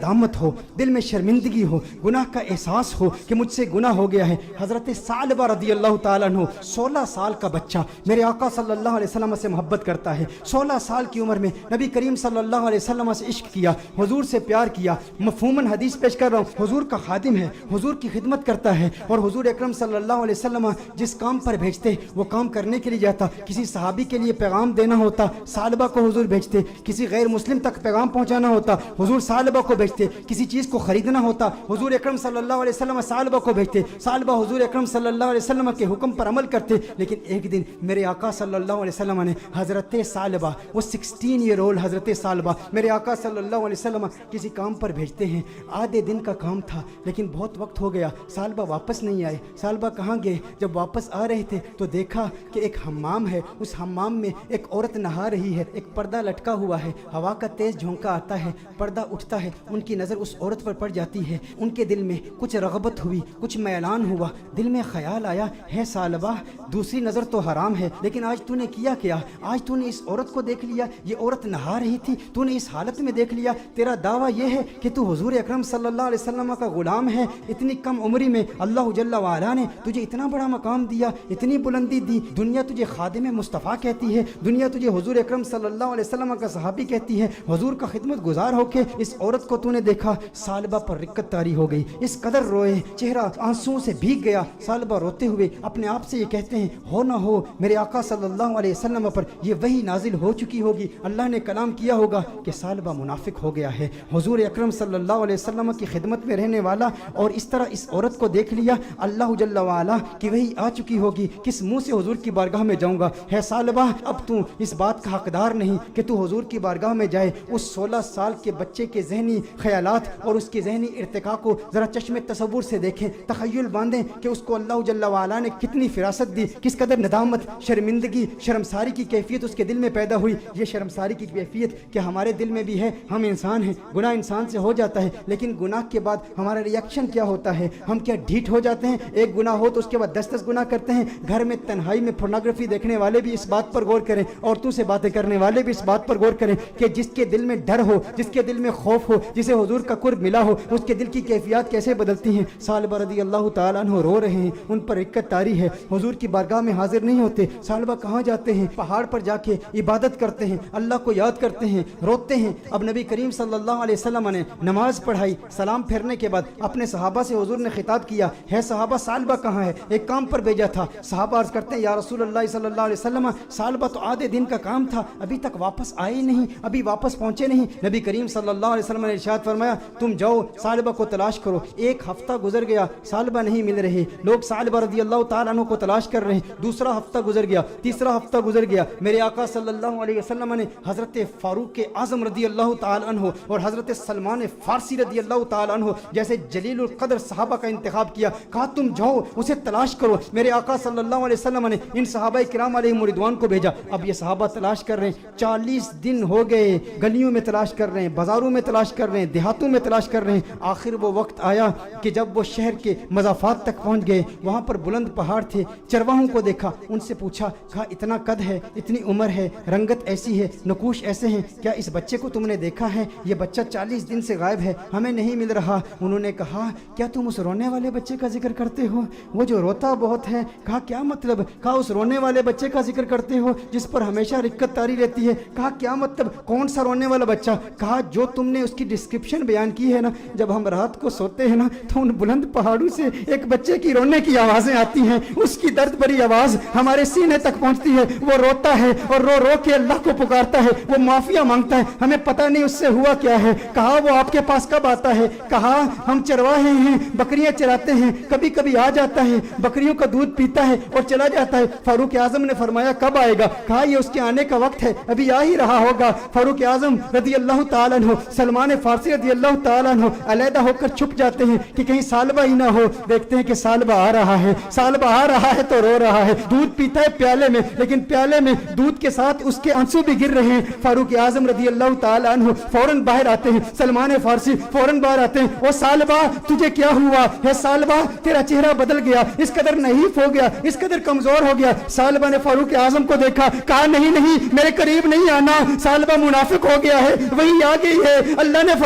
ندامت ہو, دل میں شرمندگی ہو, گناہ کا احساس ہو کہ مجھ سے گناہ ہو گیا ہے. حضرت ثعلبہ رضی اللہ تعالیٰ عنہ 16 سال کا بچہ میرے آقا صلی اللہ علیہ وسلم سے محبت کرتا ہے. 16 سال کی عمر میں نبی کریم صلی اللہ علیہ وسلم سے عشق کیا, حضور سے پیار کیا. مفہوماً حدیث پیش کر رہا ہوں, حضور کا خادم ہے, حضور کی خدمت کرتا ہے, اور حضور اکرم صلی اللہ علیہ وسلم جس کام پر بھیجتے وہ کام کرنے کے لیے جاتا. کسی صحابی کے لیے پیغام دینا ہوتا, ثعلبہ کو حضور بھیجتے. کسی غیر مسلم تک پیغام پہنچانا ہوتا, حضور ثعلبہ کو بھیجتے. کسی چیز کو خریدنا ہوتا, حضور اکرم صلی اللہ علیہ وسلم ثعلبہ کو بھیجتے. ثعلبہ حضور اکرم صلی اللہ علیہ وسلم کے حکم پر عمل کرتے. لیکن ایک دن میرے آقا صلی اللہ علیہ وسلم نے حضرت ثعلبہ, وہ 16 ایئر اولڈ حضرت ثعلبہ میرے آقا صلی اللہ علیہ وسلم کسی کام پر بھیجتے ہیں. آدھے دن کا کام تھا لیکن بہت وقت ہو گیا, ثعلبہ واپس نہیں آئے. ثعلبہ کہاں گئے؟ جب واپس آ رہے تھے تو دیکھا کہ ایک حمام ہے, اس حمام میں ایک عورت نہا رہی ہے, ایک پردہ لٹکا ہوا ہے, ہوا کا تیز جھونکا آتا ہے, پردہ اٹھتا ہے, ان کی نظر اس عورت پر پڑ جاتی ہے. ان کے دل میں کچھ رغبت ہوئی, کچھ میلان ہوا. دل میں خیال آیا, ہے ثعلبہ دوسری نظر تو حرام ہے, لیکن آج تو نے کیا کیا؟ آج تو نے اس عورت کو دیکھ لیا, یہ عورت نہا رہی تھی, تو نے اس حالت میں دیکھ لیا. تیرا دعویٰ یہ ہے کہ تو حضور اکرم صلی اللہ علیہ وسلم کا غلام ہے. اتنی کم عمری میں اللہ جل وعلا نے تجھے اتنا بڑا مقام دیا, اتنی بلندی دی. دنیا تجھے خادم مصطفیٰ کہتی ہے, دنیا تجھے حضور اکرم صلی اللہ علیہ وسلم کا صحابی کہتی ہے. حضور کا خدمت گزار ہو کے اس عورت کو تو نے دیکھا. ثعلبہ پر رقت طاری ہو گئی, اس قدر روئے, چہرہ آنسوؤں سے بھیگ گیا. ثعلبہ روتے ہوئے اپنے آپ سے یہ کہتے ہیں, ہو نہ ہو میرے آقا صلی اللہ علیہ وسلم پر یہ وحی نازل ہو چکی ہوگی, اللہ نے کلام کیا ہوگا کہ ثعلبہ منافق ہو گیا ہے. حضور اکرم صلی اللہ علیہ وسلم کی خدمت میں رہنے والا, اور اس طرح اس عورت کو دیکھ لیا, اللہ جل وعلا کی وحی آ چکی ہوگی, کس منہ سے حضور کی بارگاہ میں جاؤں گا؟ ہے ثعلبہ اب تو اس بات کا حقدار نہیں کہ تو حضور کی بارگاہ میں جائے. اس 16 سال کے بچے کے ذہنی خیالات اور اس کے ذہنی ارتقاء کو ذرا چشم تصور سے دیکھیں, تخیل باندھیں کہ اس کو اللہ جل وعلا نے کتنی فراست دی, کس قدر ندامت, شرمندگی, شرمساری کی کیفیت اس کے دل میں پیدا ہوئی. یہ شرمساری کی کیفیت کہ ہمارے دل میں بھی ہے, ہم انسان ہیں, گناہ انسان سے ہو جاتا ہے, لیکن گناہ کے بعد ہمارا ری ایکشن کیا ہوتا ہے؟ ہم کیا ڈھیٹ ہو جاتے ہیں؟ ایک گناہ ہو تو اس کے بعد 10 گناہ کرتے ہیں. گھر میں تنہائی میں پورنوگرافی دیکھنے والے بھی اس بات پر غور کریں, عورتوں سے باتیں کرنے والے بھی اس بات پر غور کریں کہ جس کے دل میں ڈر ہو, جس کے دل میں خوف ہو, جسے حضور کا قرب ملا ہو, اس کے دل کی کیفیات کیسے بدلتی ہیں. ثعلبہ رضی اللہ تعالیٰ عنہ رو رہے ہیں, ان پر رقت طاری ہے, حضور کی بارگاہ میں حاضر نہیں ہوتے. ثعلبہ کہاں جاتے ہیں؟ پہاڑ پر جا کے عبادت کرتے ہیں, اللہ کو یاد کرتے ہیں, روتے ہیں. اب نبی کریم صلی اللہ علیہ وسلم نے نماز پڑھائی, سلام پھیرنے کے بعد اپنے صحابہ سے حضور نے خطاب کیا, ہے صحابہ ثعلبہ کہاں ہے؟ ایک کام پر بھیجا تھا. صحابہ عرض کرتے ہیں, یا رسول اللہ صلی اللہ علیہ وسلم ثعلبہ تو آدھے دن کا کام تھا, ابھی تک واپس آئے نہیں, ابھی واپس پہنچے نہیں. نبی کریم صلی اللہ علیہ وسلم نے ارشاد فرمایا, تم جاؤ ثعلبہ کو تلاش کرو. ایک ہفتہ گزر گیا, ثعلبہ نہیں مل رہے, لوگ ثعلبہ رضی اللہ تعالیٰ عنہ کو تلاش کر رہے ہیں. دوسرا ہفتہ گزر گیا, تیسرا ہفتہ گزر گیا. میرے آقا صلی اللہ علیہ وسلم نے حضرت فاروق اعظم رضی اللہ تعالیٰ عنہ اور حضرت سلمان فارسی رضی اللہ تعالیٰ عنہ جیسے جلیل القدر صحابہ کا انتخاب کیا, کہا تم جاؤ اسے تلاش کرو. میرے آقا صلی اللہ علیہ وسلم نے ان صحابہ کرام علیہم رضوان کو بھیجا. اب یہ صحابہ تلاش کر رہے ہیں, 40 دن ہو گئے, گلیوں میں تلاش کر رہے ہیں, بازاروں میں تلاش کر رہے ہیں, دیہاتوں میں تلاش کر رہے ہیں. آخر وہ وقت آیا کہ جب وہ شہر کے مضافات تک پہنچ گئے, وہاں پر بلند پہاڑ تھے. چرواہوں کو دیکھا, ان سے پوچھا, کہا اتنا قد ہے, اتنی عمر ہے, رنگت ایسی ہے, نقوش ایسے ہیں, کیا اس بچے کو تم نے دیکھا ہے؟ یہ بچہ 40 دن سے غائب ہے, ہمیں نہیں مل رہا. انہوں نے کہا, کیا تم اس رونے والے بچے کا ذکر کرتے ہو, وہ جو روتا بہت ہے؟ کہا کیا مطلب؟ کہا اس رونے والے بچے کا ذکر کرتے ہو جس پر ہمیشہ رقت طاری رہتی ہے. کہا کیا مطلب, کون سا رونے والا بچہ؟ کہا جو تم نے اس کی ڈسکرپشن بیان کی ہے نا, جب ہم رات کو سوتے ہیں نا تو ان بلند پہاڑوں سے ایک بچے کی رونے کی آوازیں آتی ہیں, اس کی درد بھری آواز ہمارے سینے تک پہنچتی ہے. وہ روتا ہے اور رو رو کے اللہ کو پکارتا ہے, وہ معافیا مانگتا ہے, ہمیں پتہ نہیں اس سے ہوا کیا ہے. کہا وہ آپ کے پاس کب آتا ہے؟ کہا ہم چرواہے ہیں, بکریاں چراتے ہیں, کبھی کبھی آ جاتا ہے, بکریوں کا دودھ پیتا ہے اور چلا جاتا ہے. فاروق اعظم نے فرمایا کب آئے گا؟ کہا یہ اس کے آنے کا وقت ہے, ابھی آ ہی رہا ہوگا. فاروق اعظم رضی اللہ تعالیٰ عنہ, سلمان فارسی رضی اللہ تعالیٰ عنہ علیحدہ ہو کر چھپ جاتے ہیں کہ کہیں ثعلبہ ہی نہ ہو. دیکھتے ہیں کہ ثعلبہ آ رہا ہے, ثعلبہ آ رہا ہے تو رو رہا ہے, دودھ پیتا ہے پیالے میں, لیکن پیالے میں دودھ کے ساتھ اس کے آنسو بھی گر رہے ہیں. فاروق اعظم رضی اللہ تعالیٰ عنہ فوراً باہر آتے ہیں, سلمان فارسی فوراً باہر آتے ہیں. او ثعلبہ تجھے کیا ہوا ہے؟ ثعلبہ تیرا چہرہ بدل گیا, اس قدر نحیف ہو گیا, اس قدر کمزور ہو گیا. ثعلبہ نے فاروق اعظم کو دیکھا, کہا نہیں نہیں میرے قریب نہیں آنا, ثعلبہ منافق ہو گیا ہے, وہی آ گئی ہے. اللہ نے